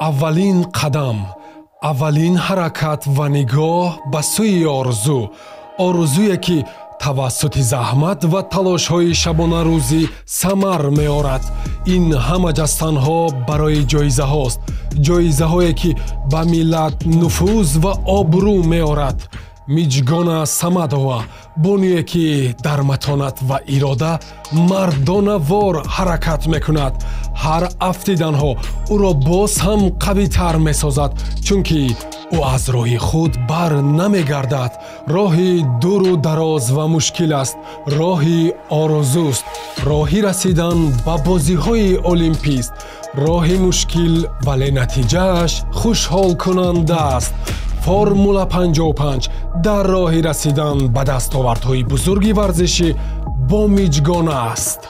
اولین قدم، اولین حرکت و نگاه به سوی آرزویی که توسط زحمت و تلاش های شبانه روزی ثمر می‌آورد. این همه جستن‌ها برای جایزه هاست، جایزه هایی که به ملت نفوذ و آبرو می‌آورد. میجگان سمدوا بونیه که در متانت و اراده مردانه وار حرکت میکند. هر افتیدن ها او را باز هم قوی تر میسازد، چونکه او از راه خود بر نمیگردد. راهی دور و دراز و مشکل است، راهی آرزوست، راهی رسیدن به بازی های المپی است. راهی مشکل ولی نتیجهش خوشحال کننده است. فرمولا 55 در راه رسیدن به دستاوردهای بزرگی ورزشی با میجگان است.